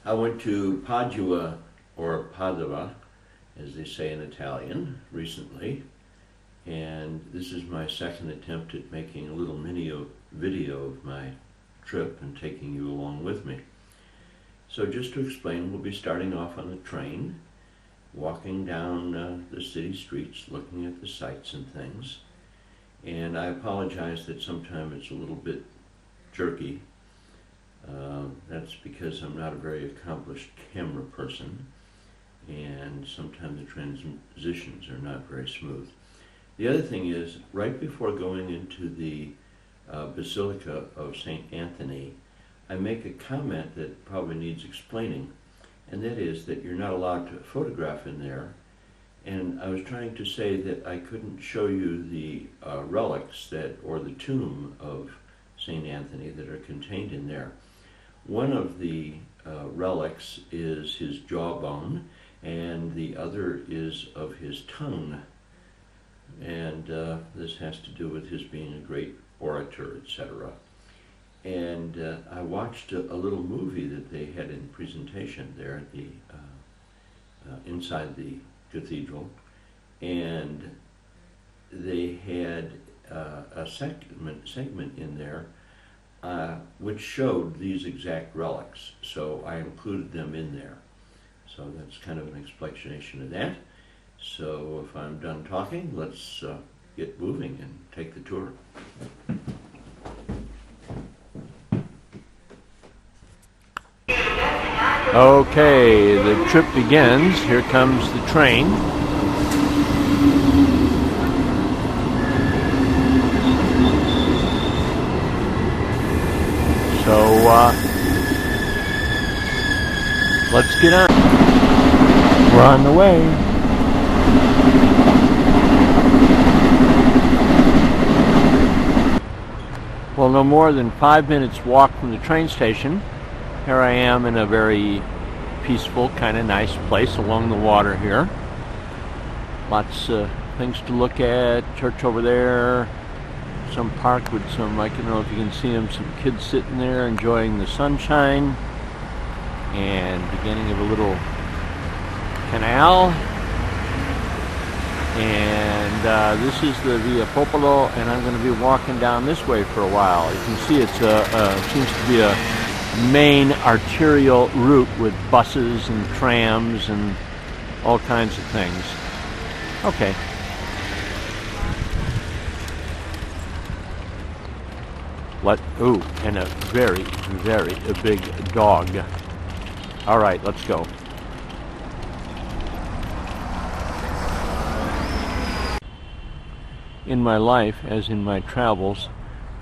I went to Padua, or Padua, as they say in Italian, recently, and this is my second attempt at making a little mini video of my trip and taking you along with me. So just to explain, we'll be starting off on the train, walking down the city streets, looking at the sights and things. And I apologize that sometimes it's a little bit jerky. That's because I'm not a very accomplished camera person, and sometimes the transitions are not very smooth. The other thing is, right before going into the Basilica of St. Anthony, I make a comment that probably needs explaining, and that is that you're not allowed to photograph in there. And I was trying to say that I couldn't show you the relics or the tomb of St. Anthony that are contained in there. One of the relics is his jawbone, and the other is of his tongue. And this has to do with his being a great orator, etc. And I watched a little movie that they had in presentation there at the inside the cathedral, and they had a segment in there which showed these exact relics, so I included them in there. So that's kind of an explanation of that. So if I'm done talking, let's get moving and take the tour. Okay, the trip begins. Here comes the train. So let's get on. We're on the way. Well, no more than 5 minutes walk from the train station. Here I am in a very peaceful, kind of nice place along the water here. Lots of things to look at. Church over there. Some park with some, I don't know if you can see them, some kids sitting there enjoying the sunshine. And beginning of a little canal. And this is the Via Popolo, and I'm going to be walking down this way for a while. You can see it seems to be a main arterial route with buses and trams and all kinds of things. Okay. Ooh, and a very, very big dog. All right, let's go. In my life, as in my travels,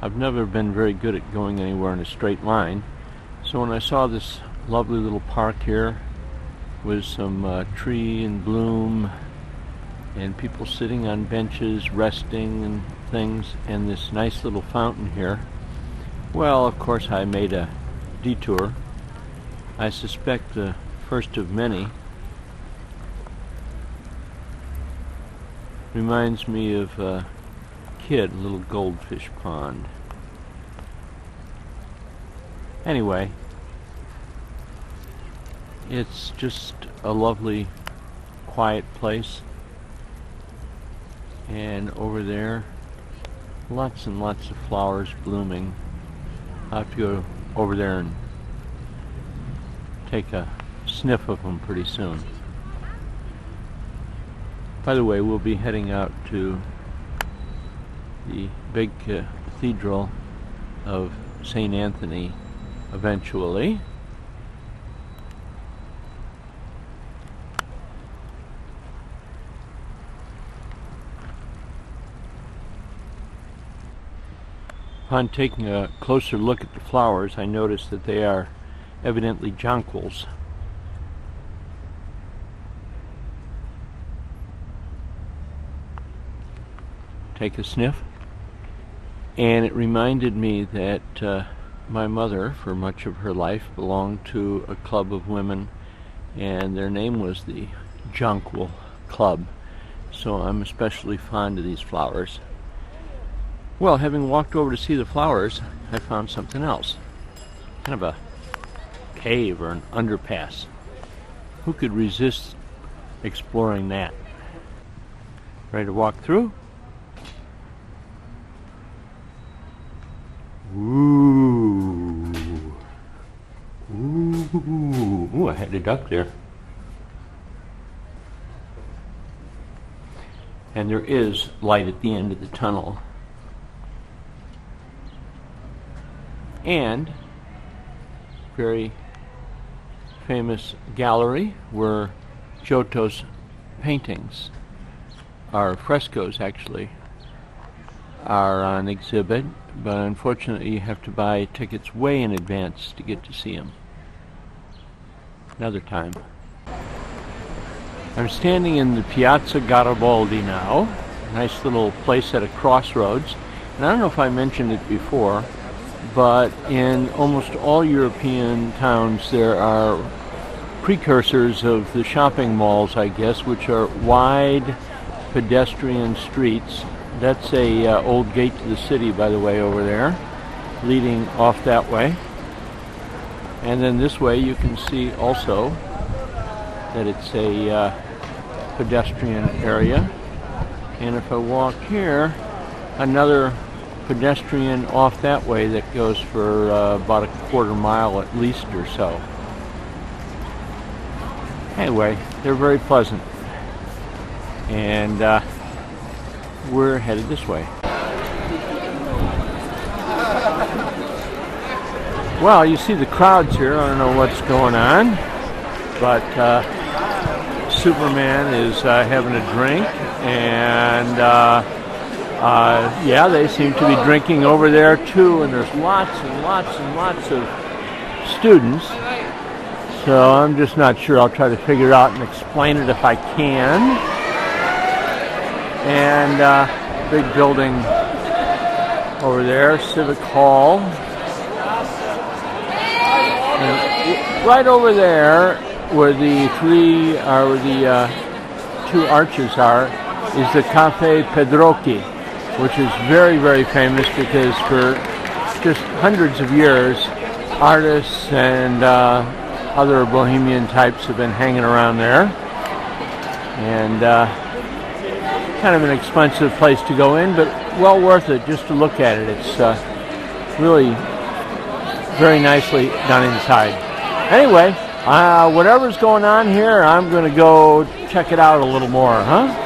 I've never been very good at going anywhere in a straight line. So when I saw this lovely little park here with some tree in bloom and people sitting on benches, resting and things, and this nice little fountain here, well, of course I made a detour. I suspect the first of many. Reminds me of a kid, a little goldfish pond. Anyway, it's just a lovely, quiet place. And over there, lots and lots of flowers blooming. I'll have to go over there and take a sniff of them pretty soon. By the way, we'll be heading out to the big cathedral of St. Anthony eventually. Upon taking a closer look at the flowers, I noticed that they are evidently jonquils. Take a sniff. And it reminded me that my mother, for much of her life, belonged to a club of women, and their name was the Jonquil Club. So I'm especially fond of these flowers. Well, having walked over to see the flowers, I found something else. Kind of a cave or an underpass. Who could resist exploring that? Ready to walk through? Ooh. Ooh. Ooh, I had a duck there. And there is light at the end of the tunnel. And very famous gallery where Giotto's paintings, or frescoes actually, are on exhibit, but unfortunately you have to buy tickets way in advance to get to see them. Another time. I'm standing in the Piazza Garibaldi now, a nice little place at a crossroads. And I don't know if I mentioned it before, but in almost all European towns there are precursors of the shopping malls, I guess, which are wide pedestrian streets. That's a old gate to the city, by the way, over there, leading off that way. And then this way you can see also that it's a pedestrian area. And if I walk here, another pedestrian off that way that goes for about a quarter mile at least or so. Anyway, they're very pleasant. And we're headed this way. Well, you see the crowds here. I don't know what's going on, but Superman is having a drink, and yeah, they seem to be drinking over there too, and there's lots and lots and lots of students, so I'm just not sure. I'll try to figure it out and explain it if I can. And big building over there, Civic Hall. And right over there, where the two arches are, is the Cafe Pedrocchi, which is very, very famous because for just hundreds of years, artists and other bohemian types have been hanging around there. And kind of an expensive place to go in, but well worth it just to look at it. It's really very nicely done inside. Anyway, whatever's going on here, I'm going to go check it out a little more, huh?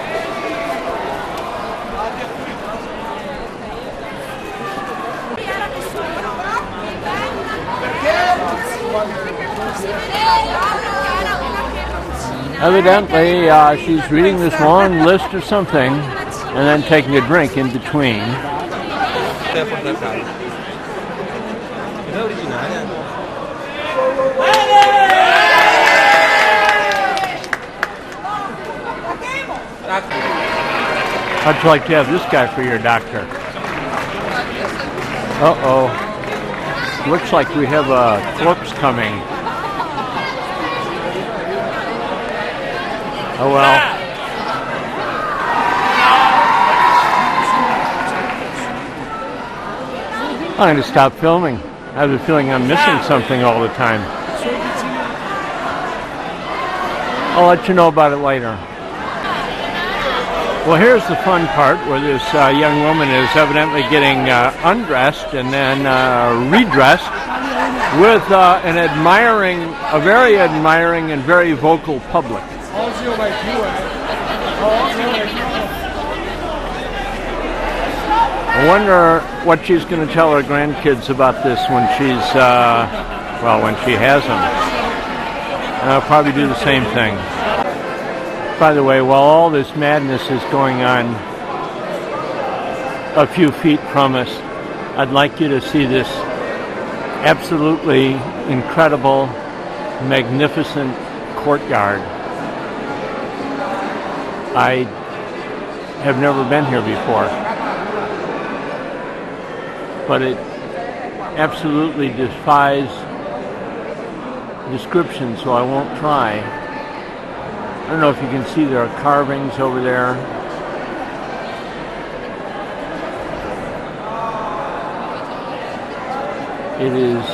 Evidently, she's reading this long list or something, and then taking a drink in between. How'd you like to have this guy for your doctor? Uh-oh. Looks like we have a corpse coming. Oh well. I'm going to stop filming. I have a feeling I'm missing something all the time. I'll let you know about it later. Well, here's the fun part where this young woman is evidently getting undressed and then redressed with a very admiring and very vocal public. I wonder what she's going to tell her grandkids about this when she's, when she has them. And I'll probably do the same thing. By the way, while all this madness is going on a few feet from us, I'd like you to see this absolutely incredible, magnificent courtyard. I have never been here before, but it absolutely defies description, so I won't try. I don't know if you can see there are carvings over there. It is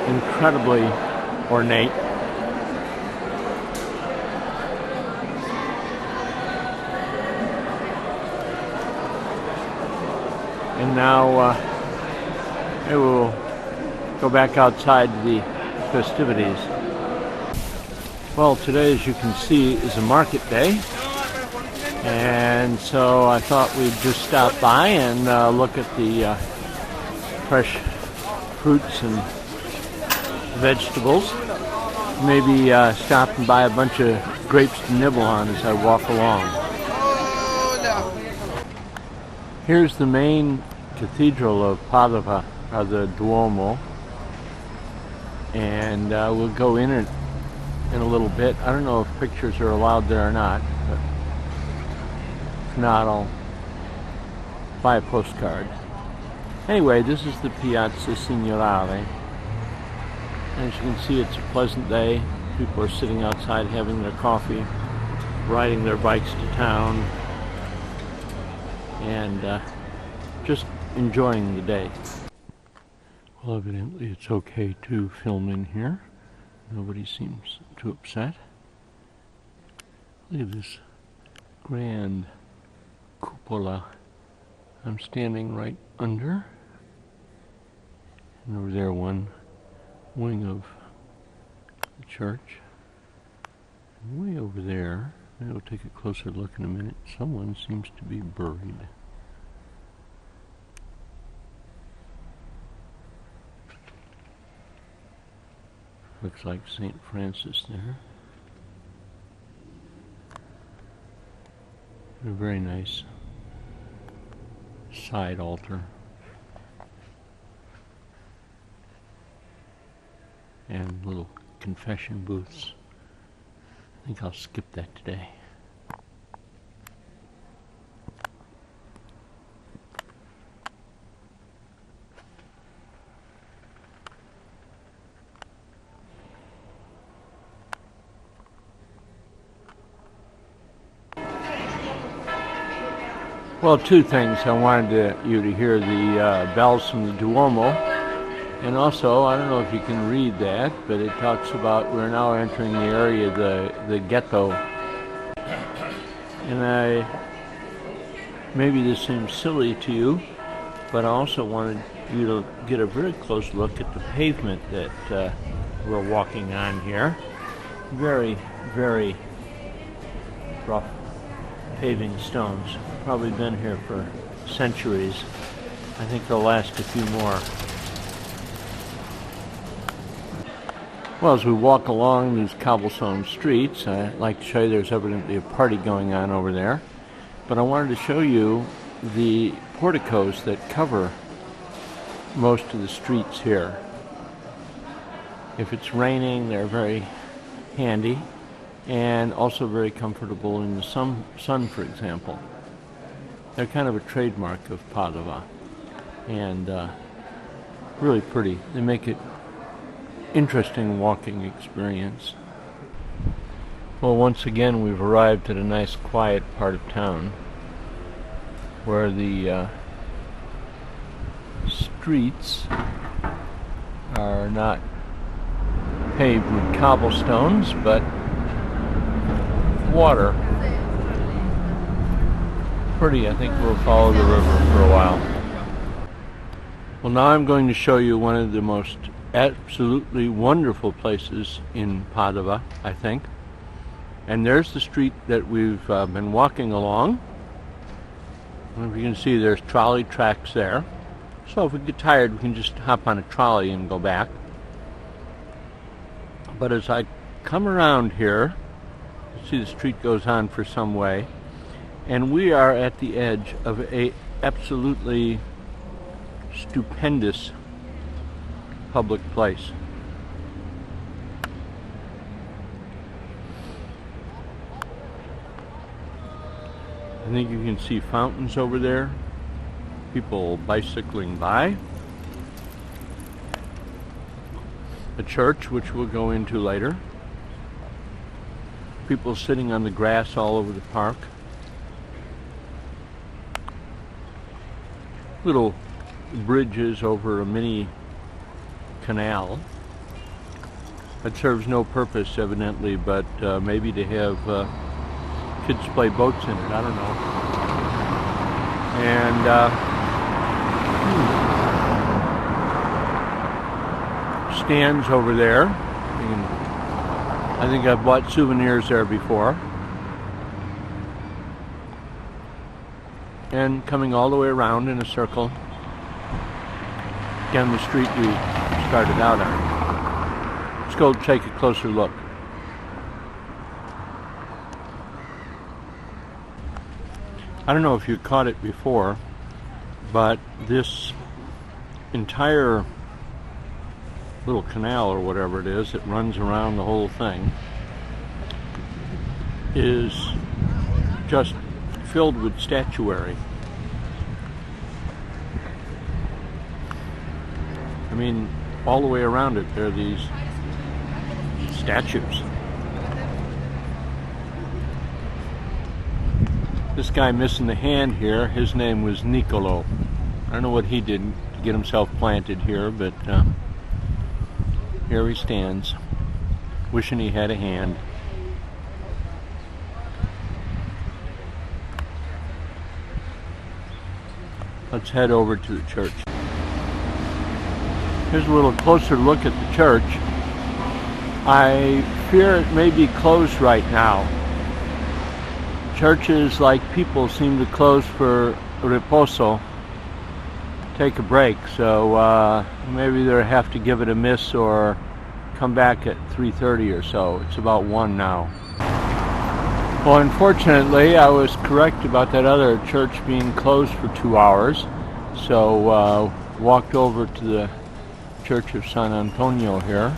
incredibly ornate. And now I will go back outside to the festivities. Well, today, as you can see, is a market day, and so I thought we'd just stop by and look at the fresh fruits and vegetables. Maybe stop and buy a bunch of grapes to nibble on as I walk along. Here's the main cathedral of Padua, or the Duomo, and we'll go in it in a little bit. I don't know if pictures are allowed there or not, but if not, I'll buy a postcard. Anyway, this is the Piazza Signorale. As you can see, it's a pleasant day. People are sitting outside having their coffee, riding their bikes to town, and just enjoying the day. Well, evidently it's okay to film in here. Nobody seems too upset. Look at this grand cupola I'm standing right under. And over there, one wing of the church. And way over there, maybe we'll take a closer look in a minute, someone seems to be buried. Looks like St. Francis there. A very nice side altar. And little confession booths. I think I'll skip that today. Well, two things. I wanted you to hear the bells from the Duomo, and also, I don't know if you can read that, but it talks about we're now entering the area of the ghetto. And maybe this seems silly to you, but I also wanted you to get a very close look at the pavement that we're walking on here. Very, very rough paving stones. Probably been here for centuries. I think they'll last a few more. Well, as we walk along these cobblestone streets, I'd like to show you there's evidently a party going on over there. But I wanted to show you the porticos that cover most of the streets here. If it's raining, they're very handy and also very comfortable in the sun, for example. They're kind of a trademark of Padua, and really pretty. They make it interesting walking experience. Well, once again, we've arrived at a nice quiet part of town where the streets are not paved with cobblestones, but water. Pretty. I think we'll follow the river for a while. Well, now I'm going to show you one of the most absolutely wonderful places in Padua, I think. And there's the street that we've been walking along. And if you can see, there's trolley tracks there. So if we get tired, we can just hop on a trolley and go back. But as I come around here, you see the street goes on for some way, and we are at the edge of a absolutely stupendous public place. I think you can see fountains over there, people bicycling by, a church which we'll go into later, people sitting on the grass all over the park, little bridges over a mini canal, It serves no purpose, evidently, but maybe to have kids play boats in it. I don't know. And stands over there. I think I've bought souvenirs there before. And coming all the way around in a circle. Again, the street we started out on. Let's go take a closer look. I don't know if you caught it before, but this entire little canal or whatever it is that runs around the whole thing is just filled with statuary. I mean, all the way around it there are these statues. This guy missing the hand here, his name was Niccolo. I don't know what he did to get himself planted here, but here he stands, wishing he had a hand. Let's head over to the church. Here's a little closer look at the church. I fear it may be closed right now. Churches, like people, seem to close for riposo, take a break, so maybe they'll have to give it a miss or come back at 3:30 or so. It's about 1 now. Well, unfortunately, I was correct about that other church being closed for 2 hours, so walked over to the Church of San Antonio here,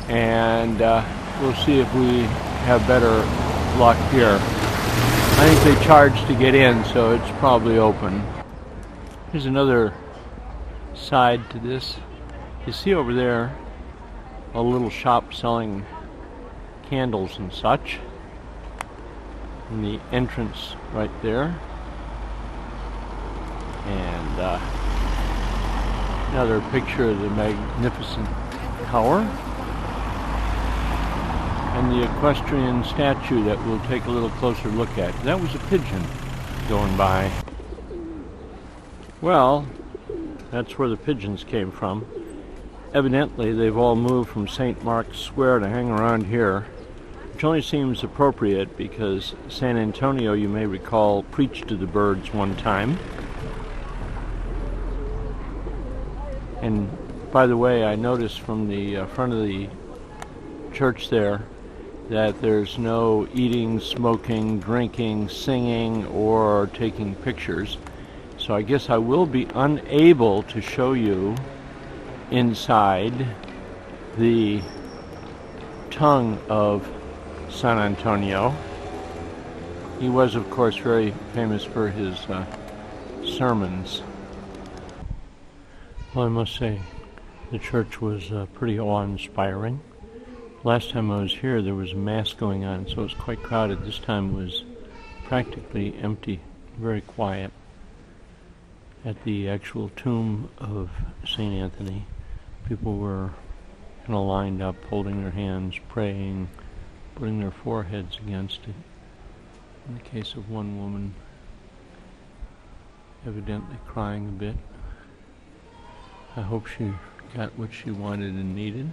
and we'll see if we have better luck here. I think they charge to get in, so it's probably open. Here's another side to this. You see over there a little shop selling candles and such, and the entrance right there, and another picture of the magnificent tower and the equestrian statue that we'll take a little closer look at. That was a pigeon going by. Well, that's where the pigeons came from. Evidently, they've all moved from St. Mark's Square to hang around here, which only seems appropriate because San Antonio, you may recall, preached to the birds one time. And by the way, I noticed from the front of the church there that there's no eating, smoking, drinking, singing, or taking pictures. So I guess I will be unable to show you inside the tongue of San Antonio. He was, of course, very famous for his sermons. Well, I must say, the church was pretty awe-inspiring. Last time I was here, there was a mass going on, so it was quite crowded. This time was practically empty, very quiet. At the actual tomb of St. Anthony, people were kind of lined up, holding their hands, praying, putting their foreheads against it. In the case of one woman, evidently crying a bit. I hope she got what she wanted and needed.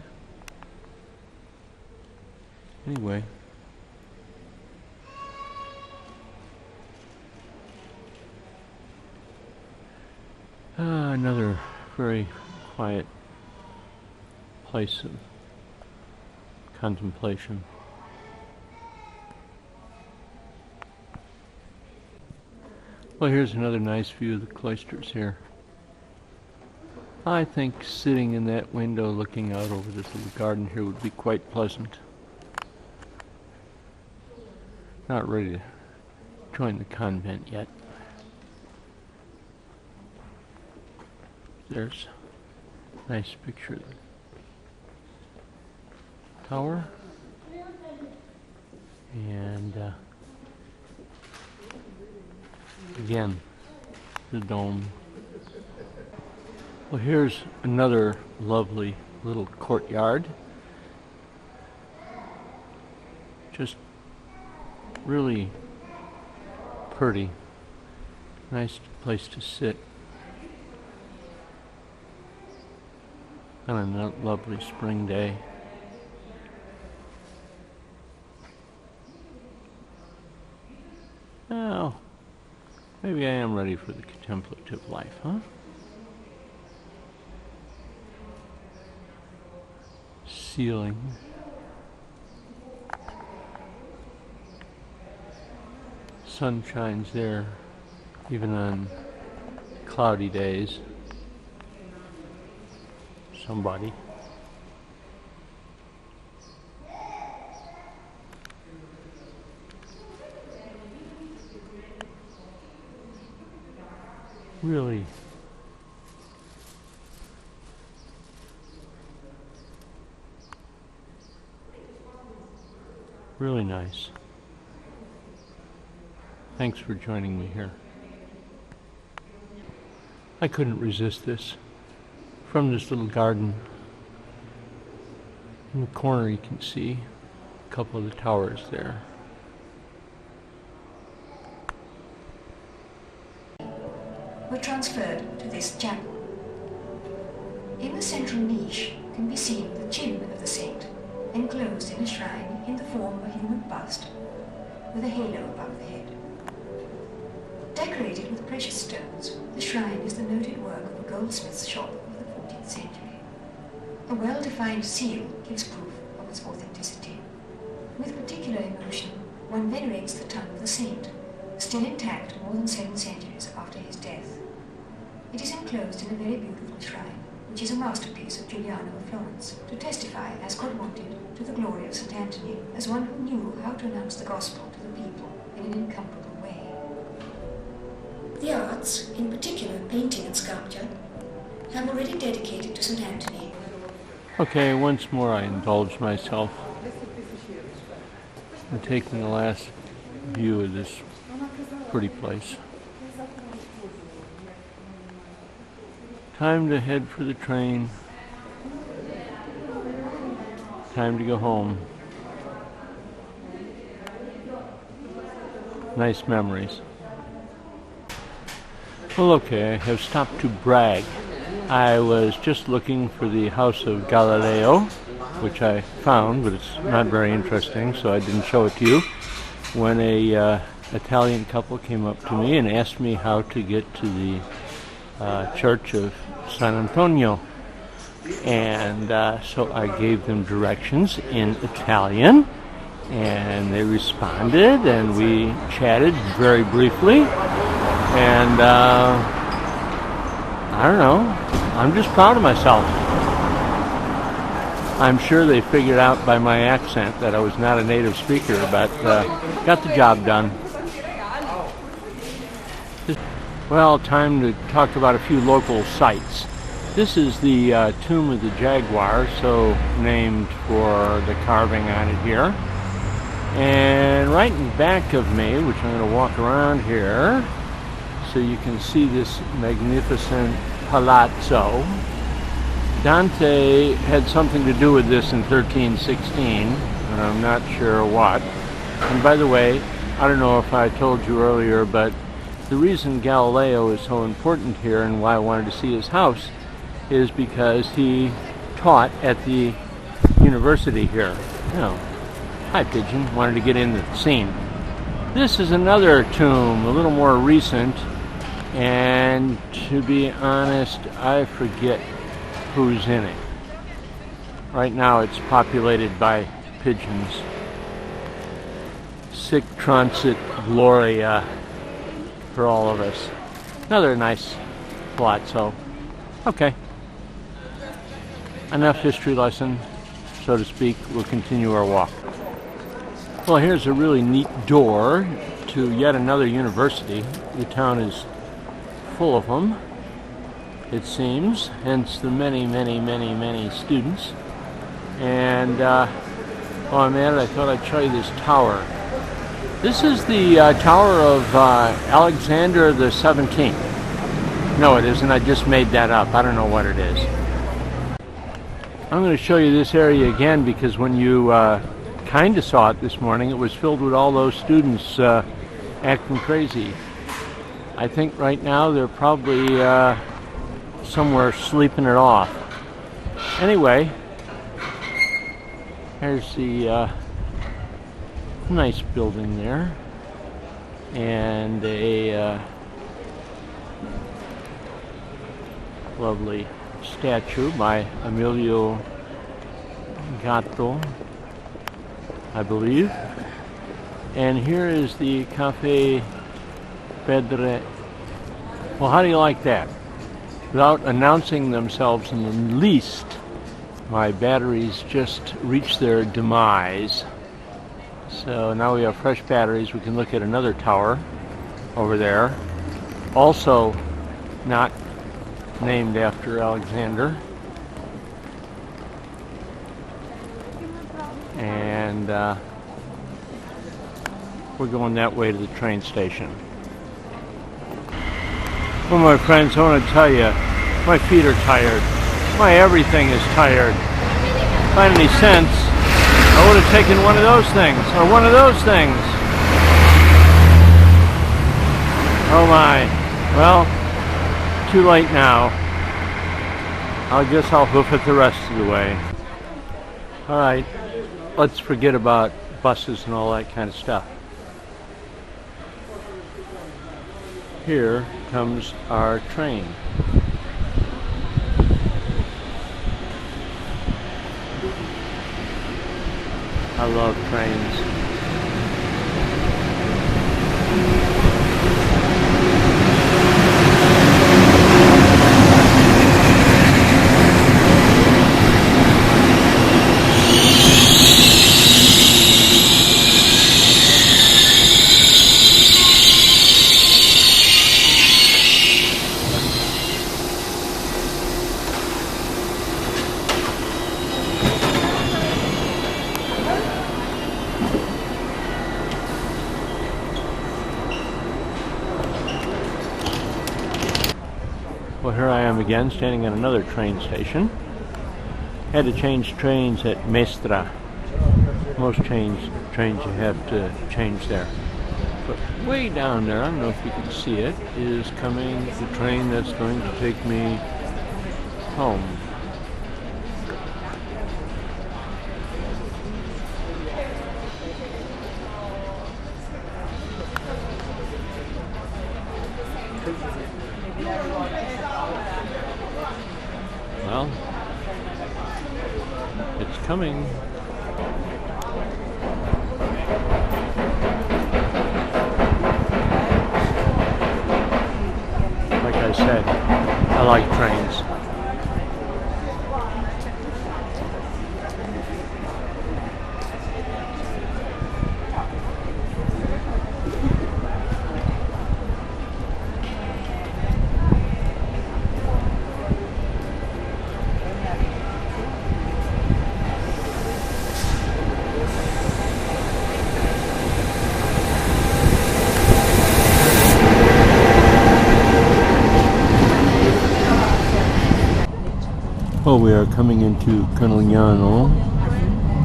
Anyway, another very quiet place of contemplation. Well, here's another nice view of the cloisters here. I think sitting in that window looking out over this little garden here would be quite pleasant. Not ready to join the convent yet. There's a nice picture of the tower. And again, the dome. Well, here's another lovely little courtyard. just really pretty. Nice place to sit on a lovely spring day. Well, maybe I am ready for the contemplative life, huh? Ceiling. Sun shines there, even on cloudy days. Somebody. Really nice. Thanks for joining me here. I couldn't resist this. From this little garden, in the corner you can see a couple of the towers there. Were transferred to this chapel. In the central niche can be seen the chin of the saint, enclosed in a shrine in the form of a human bust, with a halo above the head. Decorated with precious stones, the shrine is the noted work of a goldsmith's shop of the 14th century. A well-defined seal gives proof of its authenticity. With particular emotion, one venerates the tongue of the saint, still intact more than 7 centuries after his death. It is enclosed in a very beautiful shrine, which is a masterpiece of Giuliano of Florence, to testify, as God wanted, to the glory of St. Anthony, as one who knew how to announce the gospel to the people in an incomparable way. The arts, in particular painting and sculpture, have already dedicated to St. Anthony. Okay, once more I indulge myself in taking the last view of this pretty place. Time to head for the train. Time to go home. Nice memories. Well, okay, I have stopped to brag. I was just looking for the house of Galileo, which I found, but it's not very interesting, so I didn't show it to you, when a Italian couple came up to me and asked me how to get to the Church of San Antonio. And so I gave them directions in Italian, and they responded, and we chatted very briefly. And I don't know, I'm just proud of myself. I'm sure they figured out by my accent that I was not a native speaker, but got the job done. Well, time to talk about a few local sites. This is the Tomb of the Jaguar, so named for the carving on it here. And right in back of me, which I'm going to walk around here, so you can see this magnificent palazzo. Dante had something to do with this in 1316, and I'm not sure what. And by the way, I don't know if I told you earlier, but the reason Galileo is so important here and why I wanted to see his house is because he taught at the university here. Hi Pigeon, wanted to get into the scene. This is another tomb, a little more recent, and to be honest, I forget who's in it. Right now it's populated by pigeons. Sic transit gloria for all of us. Another nice palazzo. Okay. Enough history lesson, so to speak. We'll continue our walk. Well, here's a really neat door to yet another university. The town is full of them, it seems, hence the many, many, many, many students. And while I'm at it, I thought I'd show you this tower. This is the tower of Alexander the 17th. No, it isn't. I just made that up. I don't know what it is. I'm going to show you this area again because when you kind of saw it this morning. It was filled with all those students acting crazy. I think right now they're probably somewhere sleeping it off. Anyway, here's the nice building there, and a lovely statue by Emilio Gatto, I believe. And here is the Cafe Pedre. Well, how do you like that? Without announcing themselves in the least, my batteries just reached their demise. So now we have fresh batteries. We can look at another tower over there, also not named after Alexander. And we're going that way to the train station. Well, my friends, I want to tell you, my feet are tired. My everything is tired. If I had any sense, I would have taken one of those things, or one of those things. Oh my. Well, too late now. I guess I'll hoof it the rest of the way. Alright, let's forget about buses and all that kind of stuff. Here comes our train. I love trains. Well, here I am again, standing at another train station. Had to change trains at Mestra. Most trains you have to change there. But way down there, I don't know if you can see it, is coming the train that's going to take me home. Well, it's coming. Like I said, I like trains. Well, we are coming into Conegliano.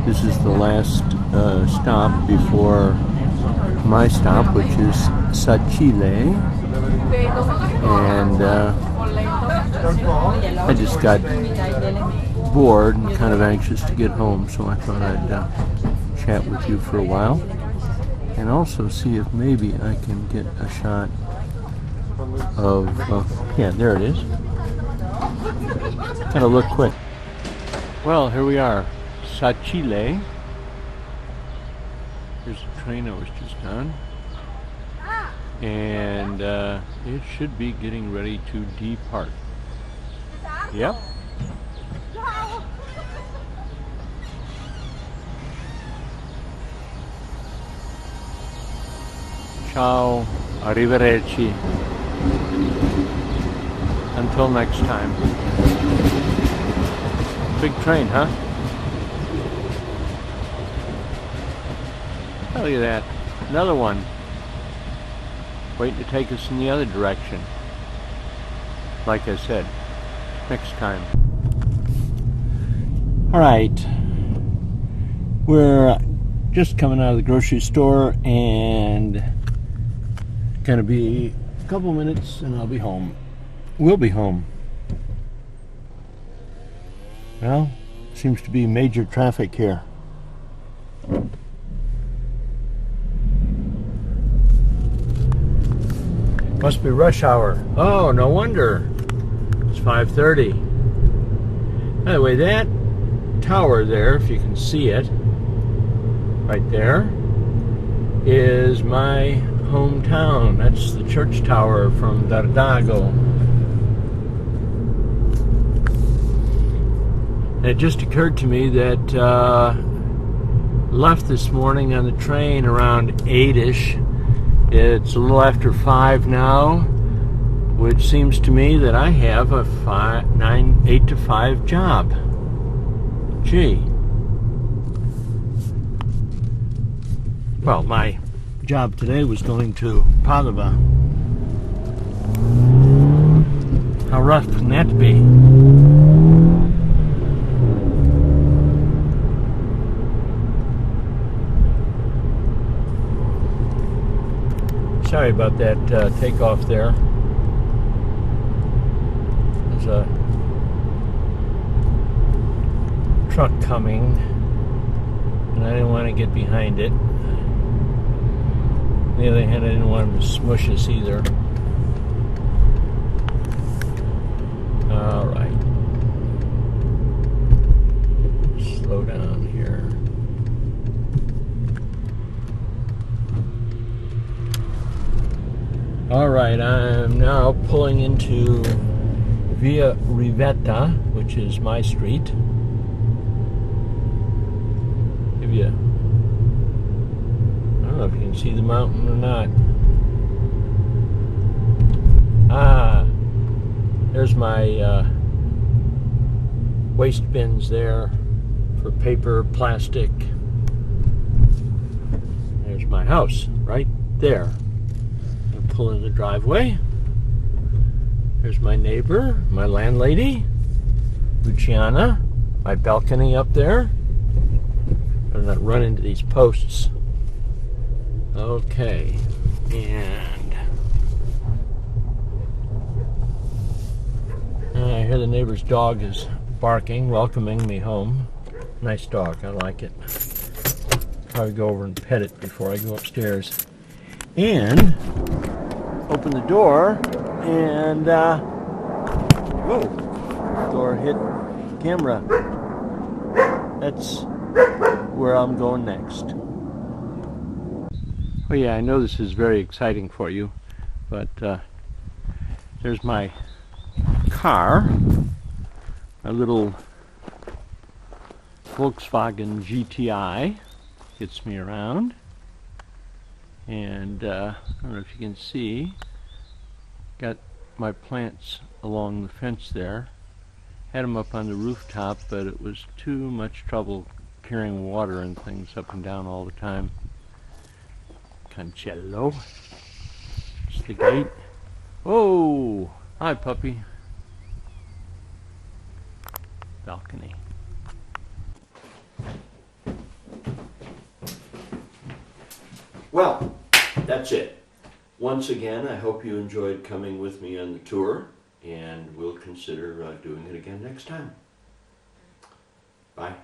This is the last stop before my stop, which is Saile. And I just got bored and kind of anxious to get home, so I thought I'd chat with you for a while and also see if maybe I can get a shot of, yeah, there it is. Gotta look quick. Well, here we are, Saile. Here's the train I was just on. And it should be getting ready to depart. Yep. Ciao, arrivederci. Until next time. Big train, huh? Oh, look at that. Another one. Waiting to take us in the other direction. Like I said, next time. Alright. We're just coming out of the grocery store and gonna be a couple minutes and I'll be home. We'll be home. Well, seems to be major traffic here. Must be rush hour. Oh, no wonder. It's 5:30. By the way, that tower there, if you can see it, right there, is my hometown. That's the church tower from Dardago. And it just occurred to me that left this morning on the train around 8-ish. It's a little after 5 now, which seems to me that I have a 8 to 5 job. Gee. Well, my job today was going to Padua. How rough can that be? Sorry about that takeoff there. There's a truck coming, and I didn't want to get behind it. On the other hand, I didn't want him to smush us either. All right. Slow down here. All right, I'm now pulling into Via Rivetta, which is my street. Give you, I don't know if you can see the mountain or not. Ah, there's my waste bins there for paper, plastic. There's my house right there. Pull in the driveway. There's my neighbor, my landlady, Luciana, my balcony up there. Better not run into these posts. Okay, and I hear the neighbor's dog is barking, welcoming me home. Nice dog, I like it. Probably go over and pet it before I go upstairs. And open the door, and whoa, door hit camera. That's where I'm going next. Oh yeah, I know this is very exciting for you, but there's my car, a little Volkswagen GTI, gets me around. And I don't know if you can see, got my plants along the fence there. Had them up on the rooftop, but it was too much trouble carrying water and things up and down all the time. Cancello. It's the gate. Oh, hi puppy. Balcony. Well, that's it. Once again, I hope you enjoyed coming with me on the tour, and we'll consider doing it again next time. Bye.